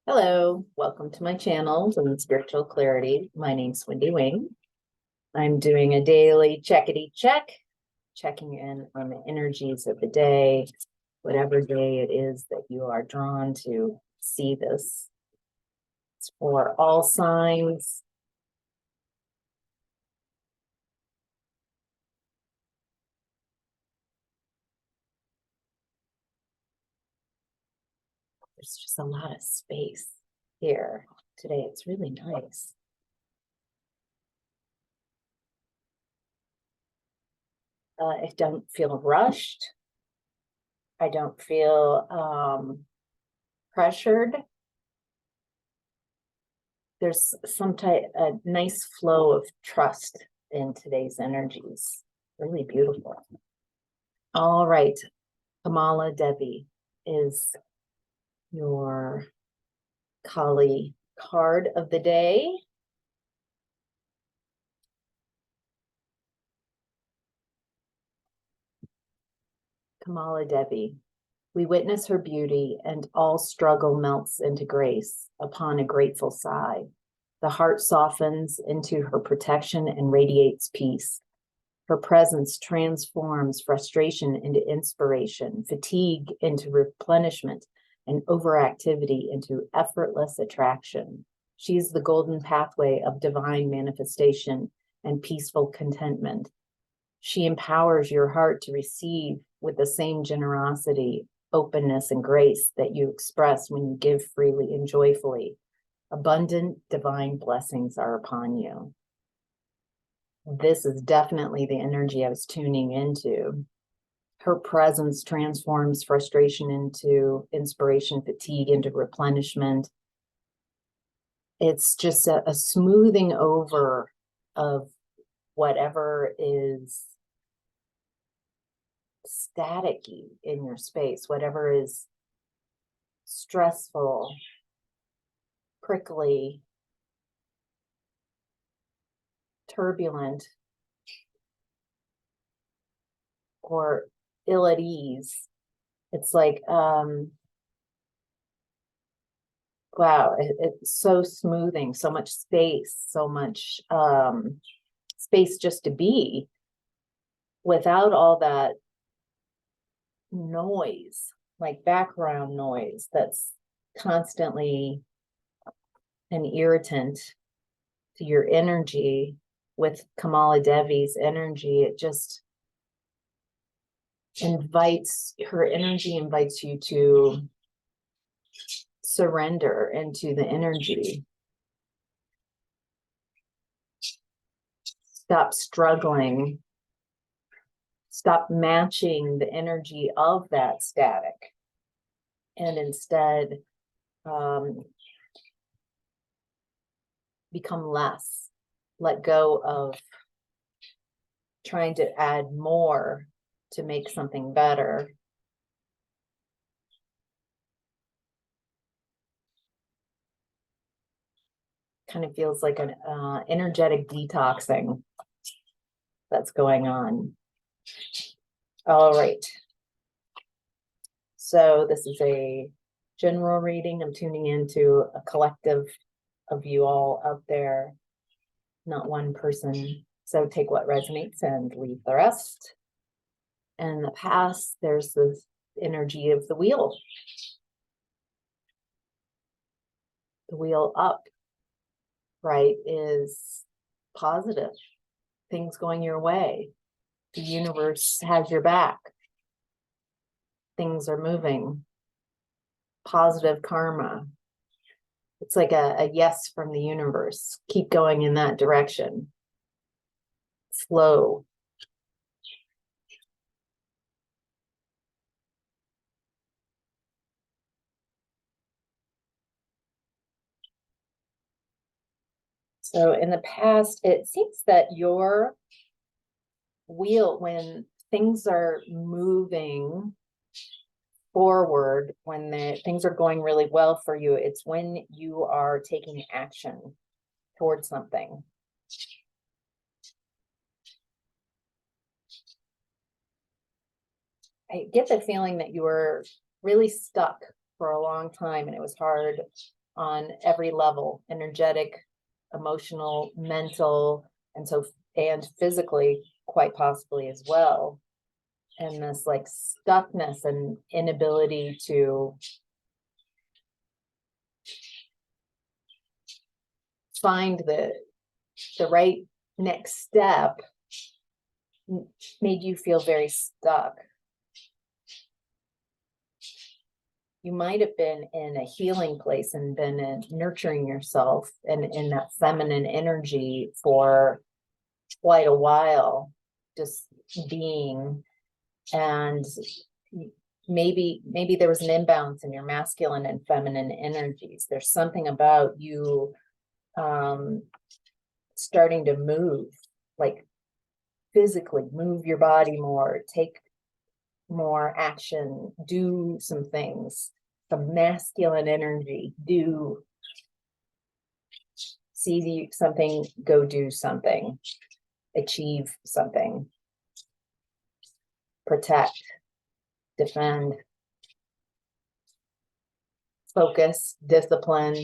Hello, welcome to my channel and Spiritual Clarity. My name's Wendy Wing. I'm doing a daily checkity check, checking in on the energies of the day, whatever day it is that you are drawn to see this. It's for all signs. There's just a lot of space here today. It's really nice. I don't feel rushed. I don't feel pressured. There's a nice flow of trust in today's energies. Really beautiful. All right. Kamala Devi is your Kali card of the day. Kamala Devi. We witness her beauty, and all struggle melts into grace upon a grateful sigh. The heart softens into her protection and radiates peace. Her presence transforms frustration into inspiration, fatigue into replenishment, and overactivity into effortless attraction. She is the golden pathway of divine manifestation and peaceful contentment. She empowers your heart to receive with the same generosity, openness, and grace that you express when you give freely and joyfully. Abundant divine blessings are upon you. This is definitely the energy I was tuning into. Her presence transforms frustration into inspiration, fatigue into replenishment. It's just a smoothing over of whatever is staticky in your space, whatever is stressful, prickly, turbulent, or ill at ease. It's like, wow, it's so smoothing, so much space, so much space just to be without all that noise, like background noise that's constantly an irritant to your energy. With Kamala Devi's energy, it just her energy invites you to surrender into the energy. Stop struggling. Stop matching the energy of that static. And instead, become less. Let go of trying to add more to make something better. Kind of feels like an energetic detoxing that's going on. All right. So this is a general reading. I'm tuning into a collective of you all out there, not one person. So take what resonates and leave the rest. And in the past, there's this energy of the wheel. The wheel up, right, is positive. Things going your way. The universe has your back. Things are moving. Positive karma. It's like a yes from the universe. Keep going in that direction. Flow. So in the past, it seems that your wheel, when things are moving forward, when things are going really well for you, it's when you are taking action towards something. I get the feeling that you were really stuck for a long time and it was hard on every level, energetic, emotional, mental, and physically, quite possibly as well. And this like stuckness and inability to find the right next step made you feel very stuck. You might have been in a healing place and been nurturing yourself and in that feminine energy for quite a while, just being. And maybe there was an imbalance in your masculine and feminine energies. There's something about you starting to move, like physically move your body more, take more action, do some things, some masculine energy, see something, go do something, achieve something, protect, defend, focus, discipline.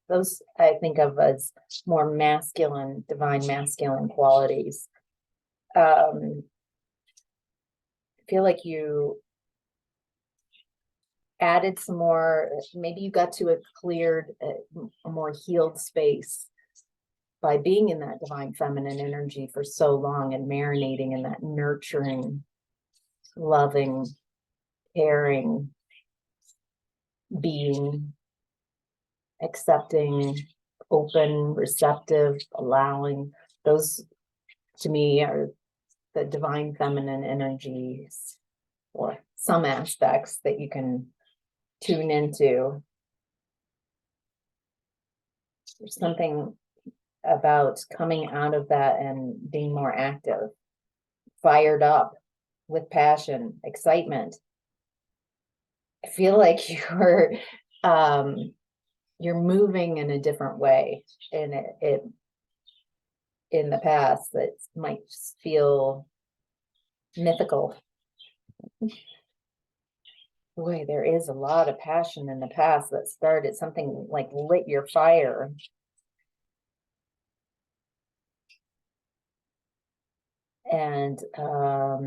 Those I think of as more masculine, divine masculine qualities. I feel like you added some more, maybe you got to a cleared, a more healed space by being in that divine feminine energy for so long and marinating in that nurturing, loving, caring, being, accepting, open, receptive, allowing. Those to me are the divine feminine energies, or some aspects that you can tune into. There's something about coming out of that and being more active, fired up, with passion, excitement. I feel like you're moving in a different way, and it in the past that might feel mythical. Boy, there is a lot of passion in the past that started, something like lit your fire. And I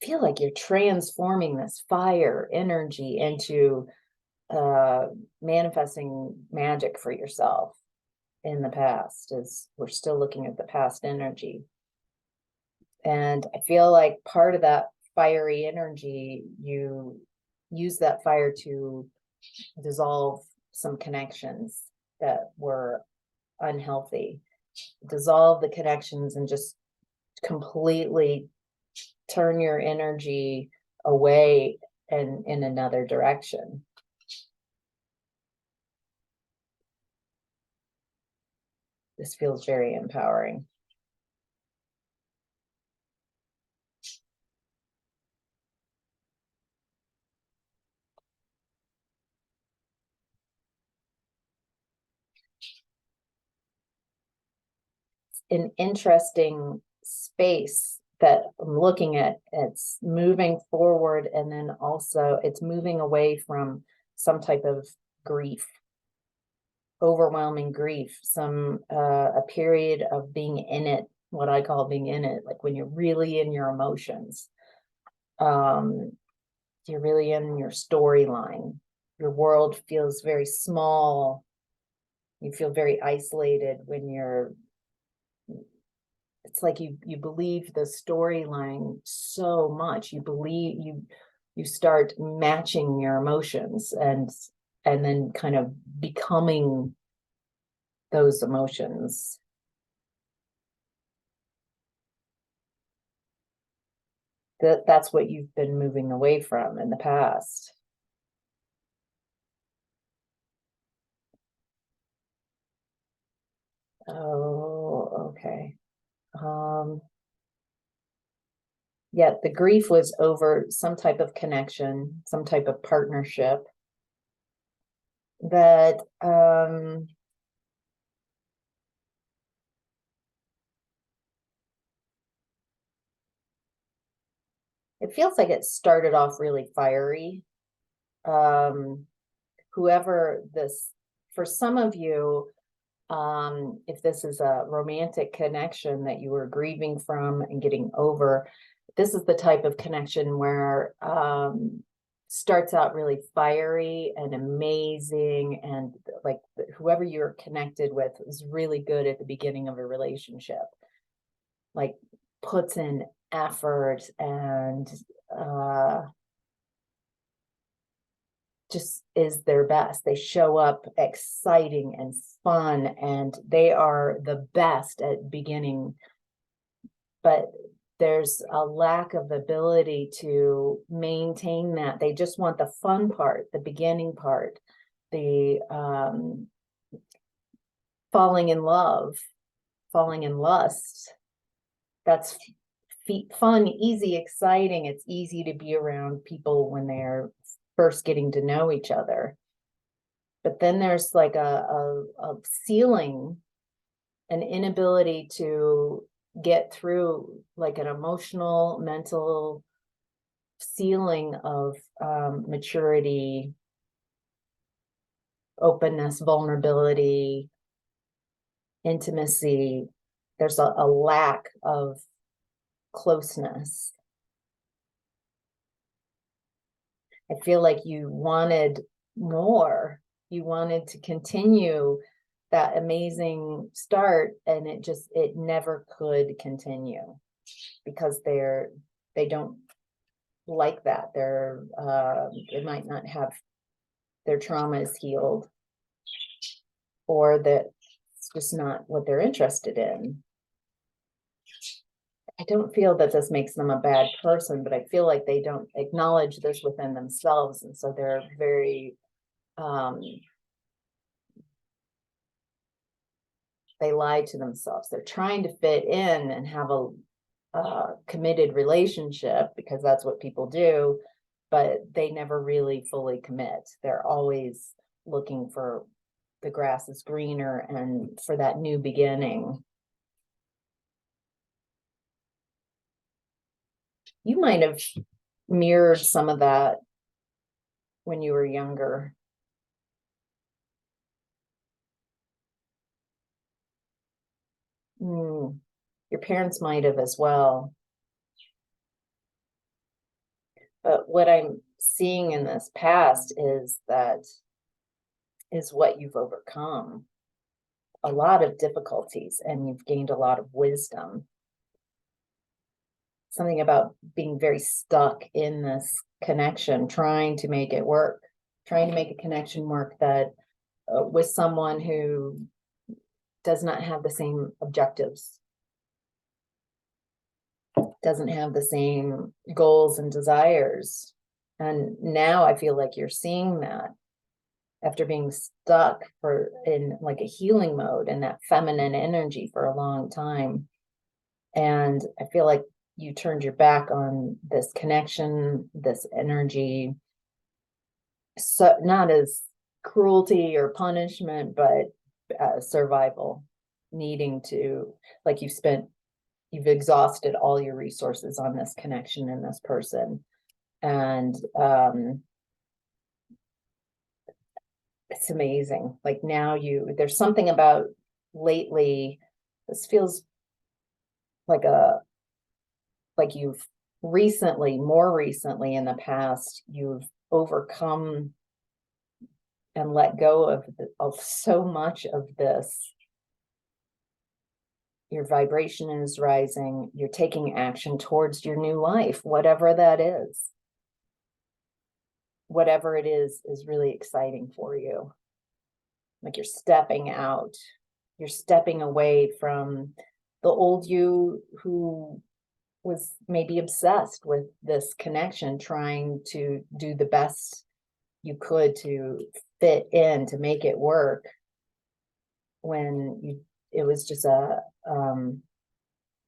feel like you're transforming this fire energy into manifesting magic for yourself in the past, as we're still looking at the past energy. And I feel like part of that fiery energy, you use that fire to dissolve some connections that were unhealthy, dissolve the connections and just completely turn your energy away and in another direction. This feels very empowering. An interesting space that I'm looking at. It's moving forward, and then also it's moving away from some type of grief, overwhelming grief, a period of being in it, what I call being in it, like when you're really in your emotions. You're really in your storyline. Your world feels very small. You feel very isolated when it's like you believe the storyline so much. You start matching your emotions and then kind of becoming those emotions. That's what you've been moving away from in the past. Oh, okay. Yeah, the grief was over some type of connection, some type of partnership that it feels like it started off really fiery. whoever this, for some of you, if this is a romantic connection that you were grieving from and getting over, this is the type of connection where starts out really fiery and amazing, and like whoever you're connected with is really good at the beginning of a relationship, like puts in effort and just is their best. They show up exciting and fun, and they are the best at beginning, but there's a lack of ability to maintain that. They just want the fun part, the beginning part, the falling in love, falling in lust. That's fun, easy, exciting. It's easy to be around people when they're first getting to know each other. But then there's like a ceiling, an inability to get through, like an emotional, mental ceiling of maturity, openness, vulnerability, intimacy. There's a lack of closeness. I feel like you wanted more. You wanted to continue that amazing start, and it never could continue because they don't like that. They might not have their trauma is healed, or that it's just not what they're interested in. I don't feel that this makes them a bad person, but I feel like they don't acknowledge this within themselves. And so they're very, they lie to themselves. They're trying to fit in and have a committed relationship because that's what people do, but they never really fully commit. They're always looking for the grass is greener and for that new beginning. You might have mirrored some of that when you were younger. Your parents might have as well. But what I'm seeing in this past is what you've overcome. A lot of difficulties, and you've gained a lot of wisdom. Something about being very stuck in this connection, trying to make it work, trying to make a connection work that with someone who does not have the same objectives, doesn't have the same goals and desires. And now I feel like you're seeing that after being stuck in like a healing mode and that feminine energy for a long time. And I feel like you turned your back on this connection, this energy, so not as cruelty or punishment, but survival, needing to, like you've exhausted all your resources on this connection and this person. And it's amazing. Like now there's something about lately, this feels like you've more recently in the past, you've overcome and let go of so much of this. Your vibration is rising. You're taking action towards your new life, whatever that is. Whatever it is really exciting for you. Like you're stepping out. You're stepping away from the old you who was maybe obsessed with this connection, trying to do the best you could to fit in, to make it work, when it was just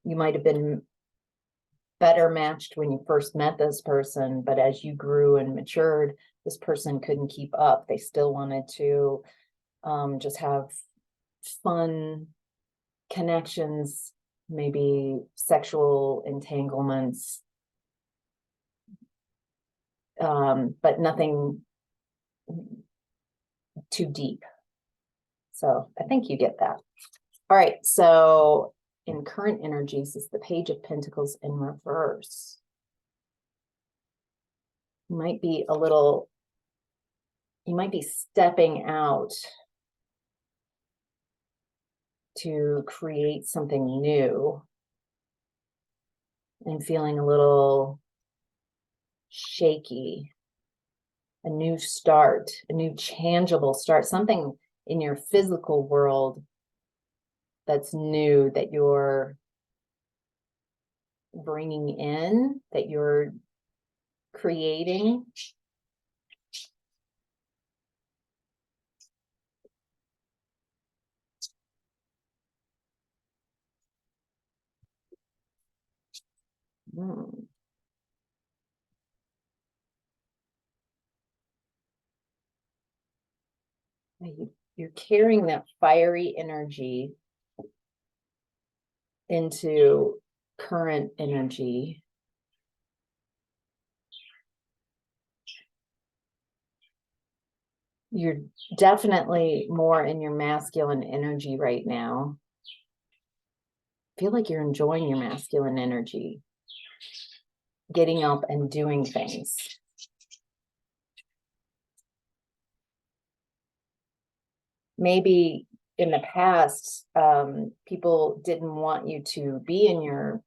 you might have been better matched when you first met this person, but as you grew and matured, this person couldn't keep up. They still wanted to just have fun connections, maybe sexual entanglements, but nothing too deep. So I think you get that. All right, so in current energies is the Page of Pentacles in reverse. You might be stepping out to create something new and feeling a little shaky. A new start, a new tangible start, something in your physical world that's new, that you're bringing in, that you're creating. You're carrying that fiery energy into current energy. You're definitely more in your masculine energy right now. Feel like you're enjoying your masculine energy, getting up and doing things. Maybe in the past, people didn't want you to be in your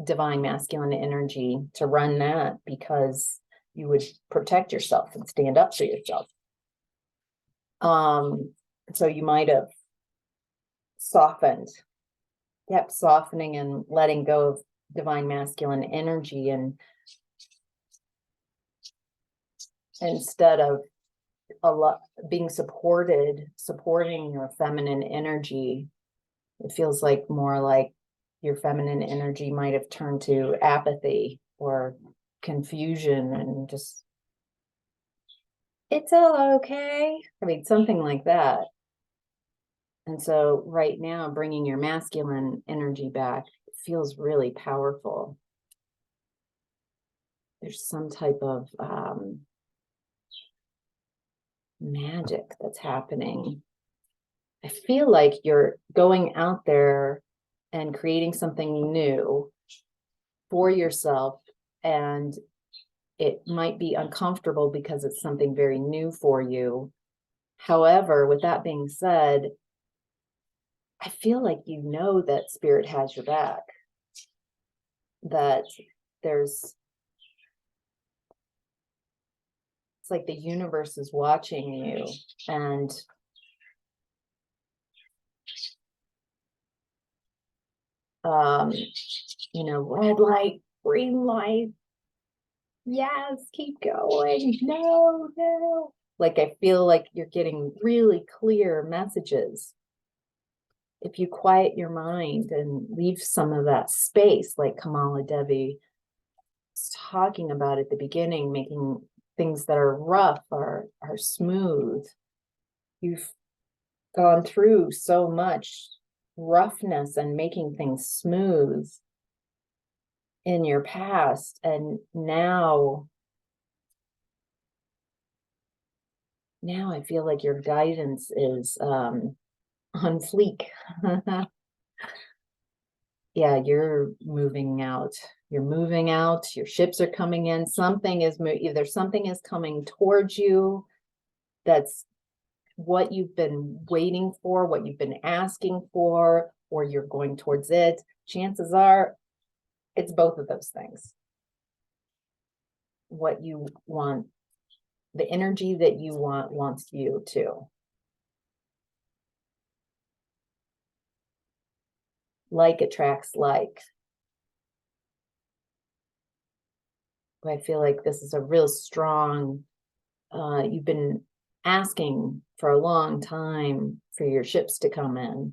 divine masculine energy, to run that, because you would protect yourself and stand up for yourself. So you might have kept softening and letting go of divine masculine energy, and instead of being supporting your feminine energy, it feels like more like your feminine energy might have turned to apathy or confusion and just, it's all okay. I mean, something like that. And so right now, bringing your masculine energy back feels really powerful. There's some type of magic that's happening. I feel like you're going out there and creating something new for yourself, and it might be uncomfortable because it's something very new for you. However, with that being said, I feel like you know that Spirit has your back, that it's like the universe is watching you, and red light, green light, yes, keep going, no. Like, I feel like you're getting really clear messages. If you quiet your mind and leave some of that space, like Kamala Devi was talking about at the beginning, making things that are rough are smooth. You've gone through so much roughness and making things smooth in your past, and now I feel like your guidance is on fleek. Yeah, you're moving out. Your ships are coming in. Either something is coming towards you that's what you've been waiting for, what you've been asking for, or you're going towards it. Chances are it's both of those things. What you want, the energy that you want wants you too. Like attracts like. I feel like this is a real strong, you've been asking for a long time for your ships to come in,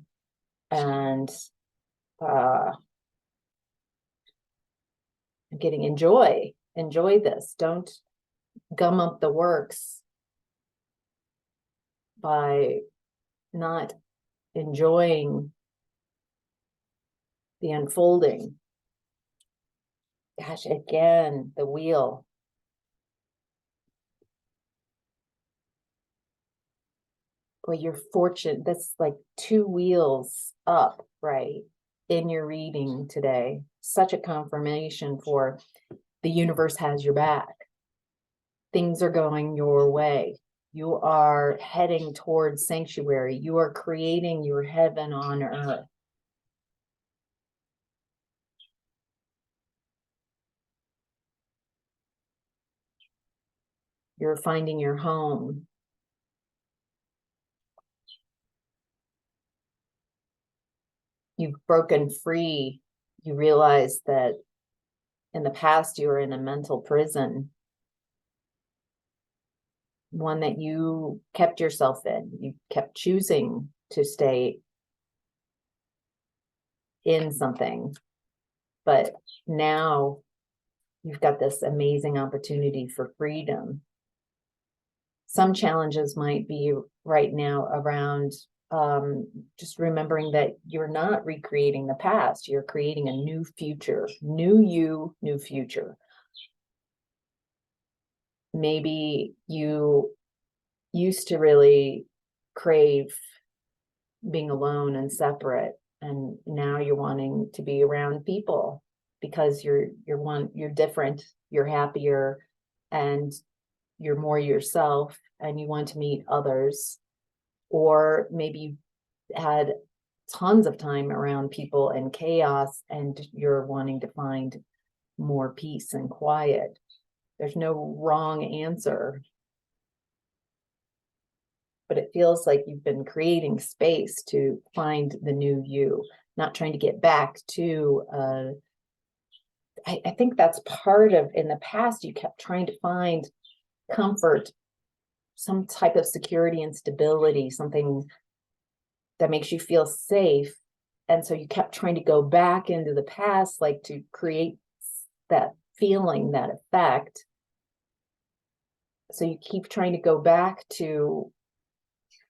and getting enjoy this. Don't gum up the works by not enjoying the unfolding. Gosh, again, the wheel. Boy, you're fortunate. That's like 2 wheels up, right? In your reading today. Such a confirmation for the universe has your back. Things are going your way. You are heading towards sanctuary. You are creating your heaven on earth. You're finding your home. You've broken free. You realize that in the past you were in a mental prison, one that you kept yourself in. You kept choosing to stay in something, but now you've got this amazing opportunity for freedom. Some challenges might be right now around just remembering that you're not recreating the past. You're creating a new future, new you, new future. Maybe you used to really crave being alone and separate, and now you're wanting to be around people because you're different, you're happier, and you're more yourself, and you want to meet others. Or maybe you had tons of time around people and chaos, and you're wanting to find more peace and quiet. There's no wrong answer, but it feels like you've been creating space to find the new you, not trying to get back to I think that's part of, in the past you kept trying to find comfort, some type of security and stability, something that makes you feel safe. And so you kept trying to go back into the past, like to create that feeling, that effect. So you keep trying to go back to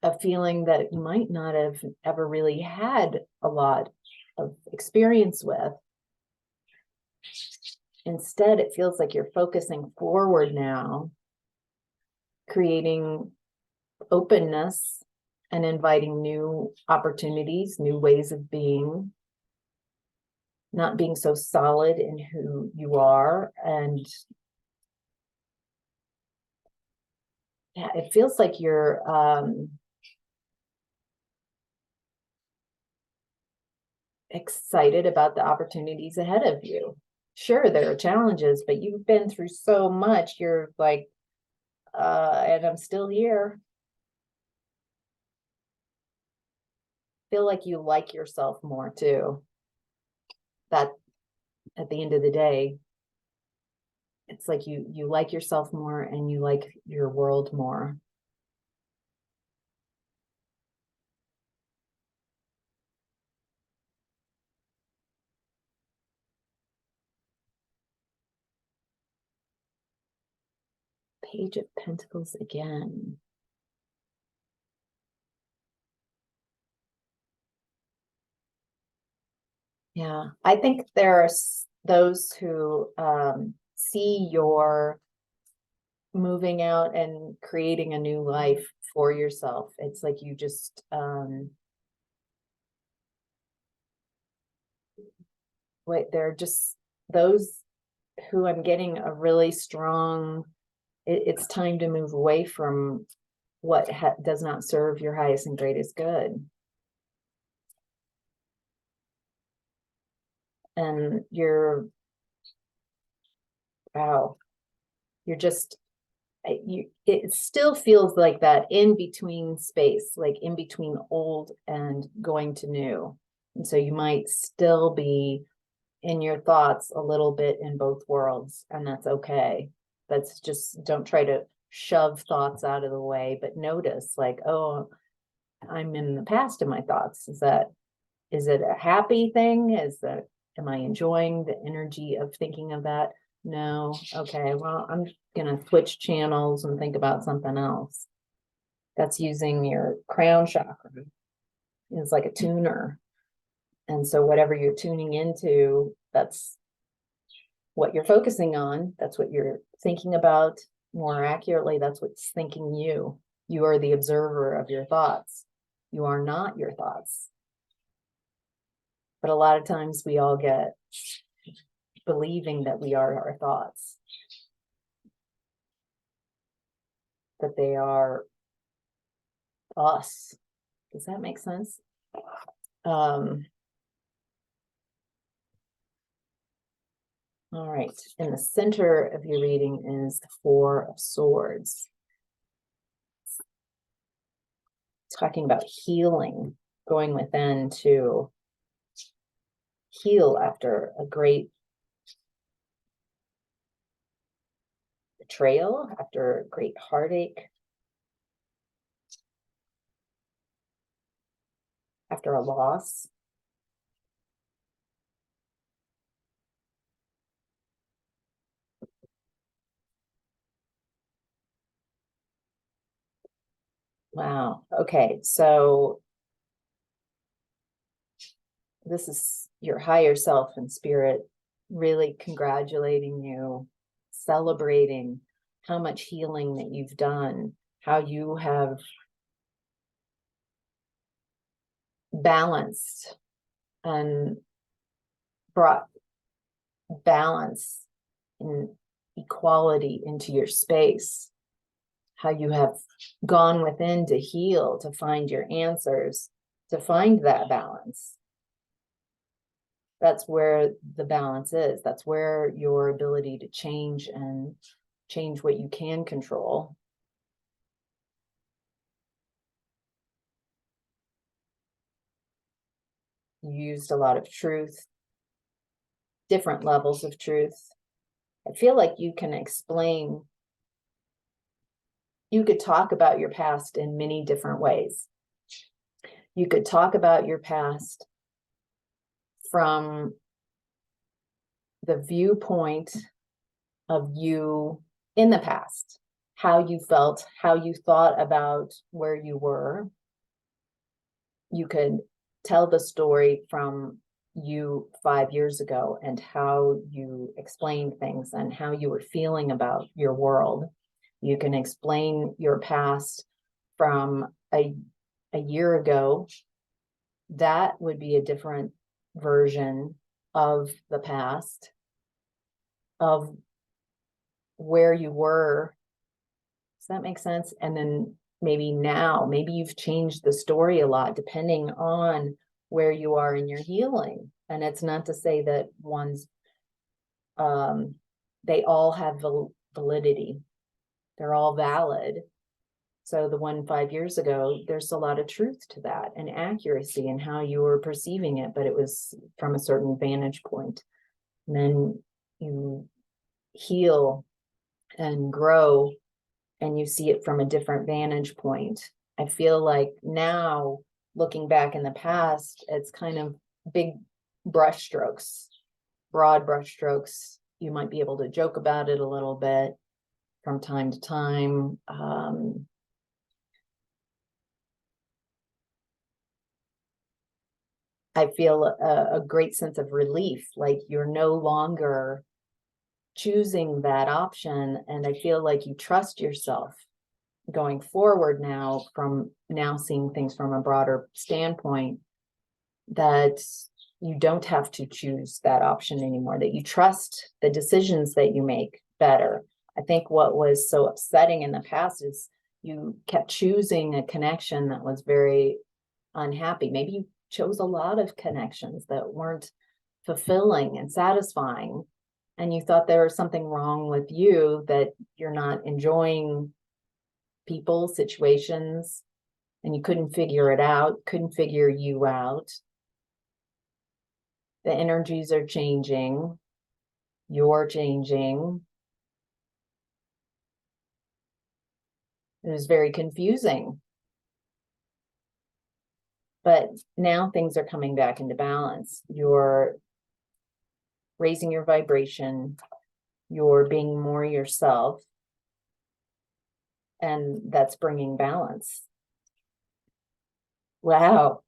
a feeling that you might not have ever really had a lot of experience with. Instead, it feels like you're focusing forward now, creating openness and inviting new opportunities, new ways of being, not being so solid in who you are. And yeah, it feels like you're excited about the opportunities ahead of you. Sure, there are challenges, but you've been through so much. You're like, and I'm still here. Feel like you like yourself more too. That at the end of the day, it's like you like yourself more and you like your world more. Page of Pentacles again. Yeah, I think there are those who see your moving out and creating a new life for yourself. It's like you just wait, they're just those who I'm getting a really strong, it's time to move away from what does not serve your highest and greatest good. And wow, you're just, it still feels like that in between space, like in between old and going to new. And so you might still be in your thoughts a little bit in both worlds, and that's okay. That's just, don't try to shove thoughts out of the way, but notice like, oh, I'm in the past in my thoughts. Is it a happy thing? Am I enjoying the energy of thinking of that? No. Okay, well, I'm gonna switch channels and think about something else. That's using your crown chakra. It's like a tuner. And so whatever you're tuning into, that's what you're focusing on. That's what you're thinking about. More accurately, that's what's thinking you. You are the observer of your thoughts. You are not your thoughts. But a lot of times we all get believing that we are our thoughts, that they are us. Does that make sense? All right. In the center of your reading is the Four of Swords. Talking about healing, going within to heal after a great betrayal, after a great heartache, after a loss. Wow. Okay. So this is your higher self and spirit really congratulating you, celebrating how much healing that you've done, how you have balanced and brought balance and equality into your space, how you have gone within to heal, to find your answers, to find that balance. That's where the balance is. That's where your ability to change and change what you can control. You used a lot of truth, different levels of truth. I feel like you can explain, you could talk about your past in many different ways. You could talk about your past from the viewpoint of you in the past, how you felt, how you thought about where you were. You could tell the story from you 5 years ago and how you explained things and how you were feeling about your world. You can explain your past from a year ago. That would be a different version of the past, of where you were. Does that make sense? And then maybe now, maybe you've changed the story a lot depending on where you are in your healing. And it's not to say that one's, they all have validity. They're all valid. So the one 5 years ago, there's a lot of truth to that and accuracy in how you were perceiving it, but it was from a certain vantage point. And then you heal and grow and you see it from a different vantage point. I feel like now, looking back in the past, it's kind of big brush strokes, broad brush strokes. You might be able to joke about it a little bit from time to time. I feel a great sense of relief, like you're no longer choosing that option. And I feel like you trust yourself going forward now, from now seeing things from a broader standpoint, that you don't have to choose that option anymore, that you trust the decisions that you make better. I think what was so upsetting in the past is you kept choosing a connection that was very unhappy. Maybe you chose a lot of connections that weren't fulfilling and satisfying, and you thought there was something wrong with you, that you're not enjoying people, situations, and you couldn't figure it out, couldn't figure you out. The energies are changing. You're changing. It was very confusing. But now things are coming back into balance. You're raising your vibration. You're being more yourself. And that's bringing balance. Wow.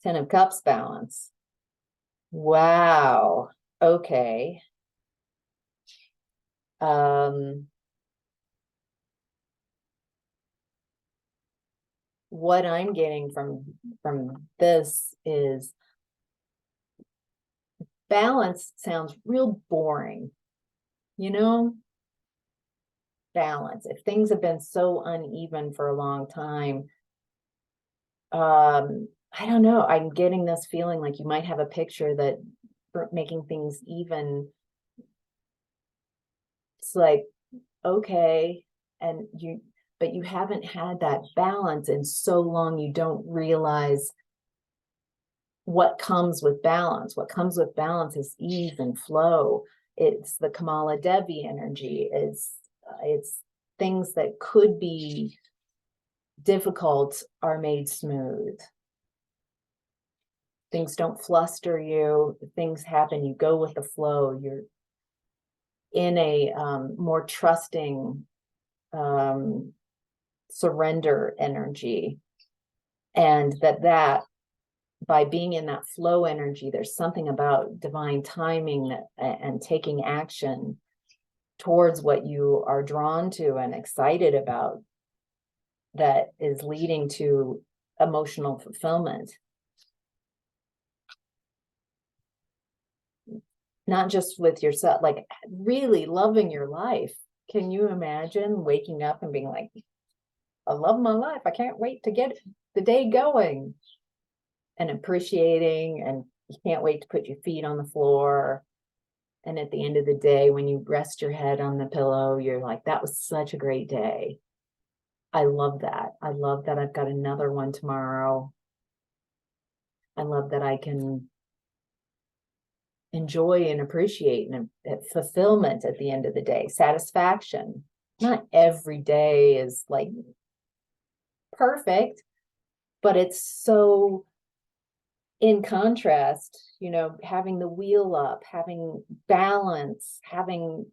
10 of Cups balance. Wow. Okay. what I'm getting from this is balance sounds real boring, you know? Balance. If things have been so uneven for a long time, I don't know. I'm getting this feeling like you might have a picture that for making things even, it's like, okay, and but you haven't had that balance in so long, you don't realize what comes with balance. What comes with balance is ease and flow. It's the Kamala Devi energy. It's things that could be difficult are made smooth. Things don't fluster you. Things happen. You go with the flow. You're in a more trusting, surrender energy, and that by being in that flow energy, there's something about divine timing and taking action towards what you are drawn to and excited about that is leading to emotional fulfillment. Not just with yourself, like really loving your life. Can you imagine waking up and being like, I love my life. I can't wait to get the day going, and appreciating, and you can't wait to put your feet on the floor. And at the end of the day, when you rest your head on the pillow, you're like, that was such a great day. I love that. I love that I've got another one tomorrow. I love that I can enjoy and appreciate and fulfillment at the end of the day, satisfaction. Not every day is like perfect, but it's so in contrast, you know, having the wheel up, having balance, having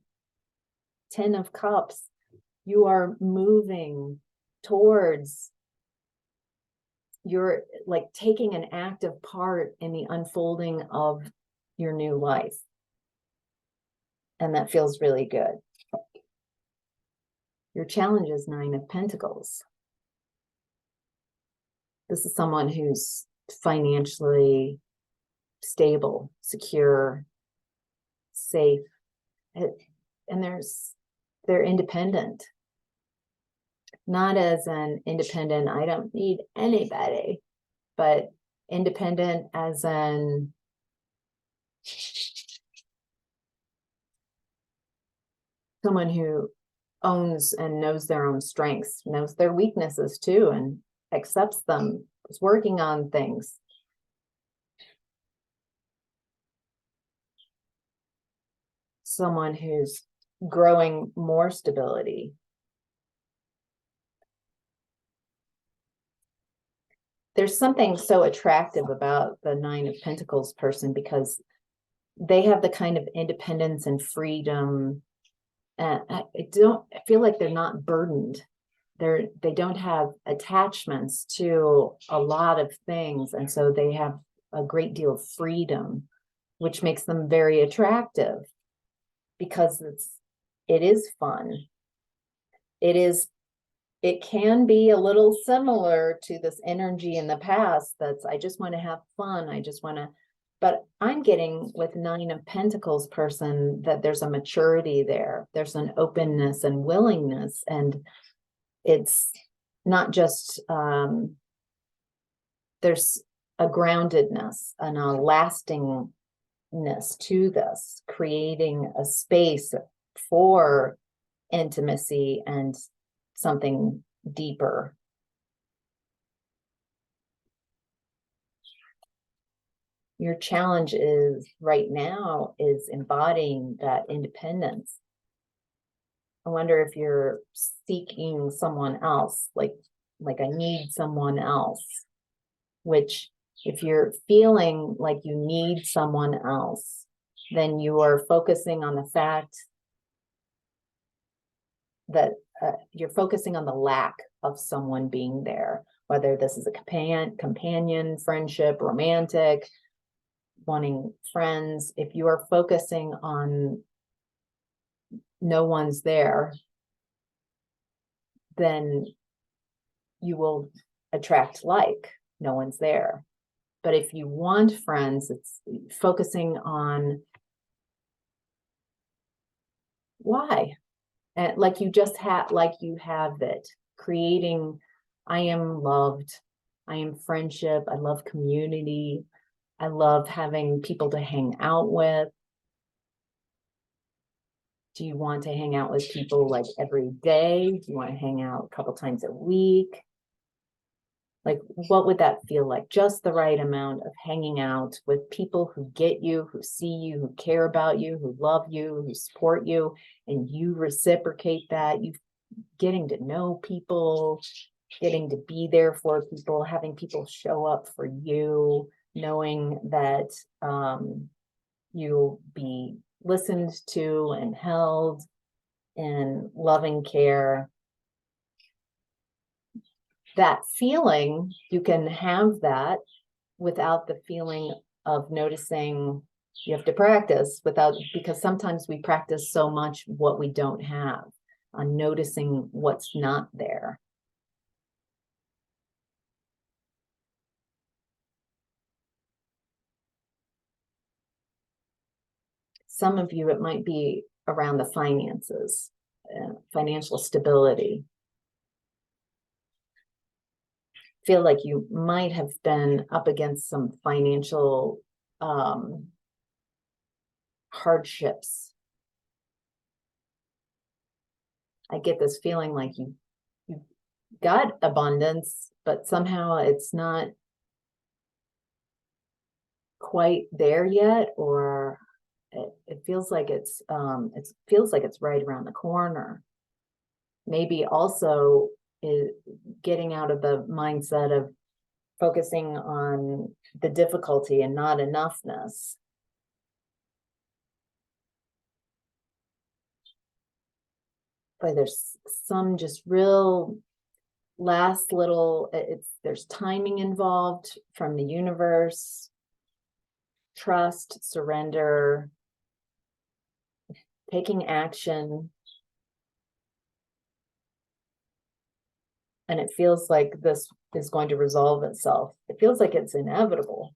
10 of cups, you are moving towards, you're like taking an active part in the unfolding of your new life. And that feels really good. Your challenge is 9 of Pentacles. This is someone who's financially stable, secure, safe, and they're independent. Not as an independent, I don't need anybody, but independent as an someone who owns and knows their own strengths, knows their weaknesses too, and accepts them, is working on things. Someone who's growing more stability. There's something so attractive about the 9 of Pentacles person, because they have the kind of independence and freedom. And I feel like they're not burdened. They don't have attachments to a lot of things. And so they have a great deal of freedom, which makes them very attractive, because it is fun. It can be a little similar to this energy in the past that's, I just want to have fun. I just want to, but I'm getting with 9 of Pentacles person that there's a maturity there. There's an openness and willingness, and it's not just, there's a groundedness and a lastingness to this, creating a space for intimacy and something deeper. Your challenge is right now is embodying that independence. I wonder if you're seeking someone else, like I need someone else, which if you're feeling like you need someone else, then you are focusing on the fact that you're focusing on the lack of someone being there, whether this is a companion, friendship, romantic, wanting friends. If you are focusing on no one's there, then you will attract like. No one's there. But if you want friends, it's focusing on why. And like you have it, creating, I am loved, I am friendship, I love community, I love having people to hang out with. Do you want to hang out with people like every day? Do you want to hang out a couple times a week? Like, what would that feel like? Just the right amount of hanging out with people who get you, who see you, who care about you, who love you, who support you, and you reciprocate that. You getting to know people, getting to be there for people, having people show up for you, knowing that you'll be listened to and held in loving care. That feeling, you can have that without the feeling of noticing. You have to practice because sometimes we practice so much what we don't have, on noticing what's not there. Some of you, it might be around the finances, financial stability. Feel like you might have been up against some financial hardships. I get this feeling like you got abundance, but somehow it's not quite there yet, or it feels like it feels like it's right around the corner. Maybe also is getting out of the mindset of focusing on the difficulty and not enoughness. But there's some just real last little, there's timing involved from the universe, trust, surrender, taking action. And it feels like this is going to resolve itself. It feels like it's inevitable.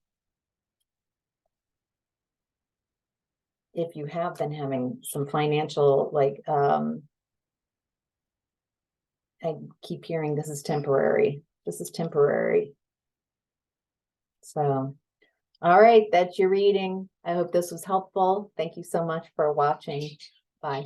If you have been having some financial, I keep hearing this is temporary. This is temporary. So, all right, that's your reading. I hope this was helpful. Thank you so much for watching. Bye.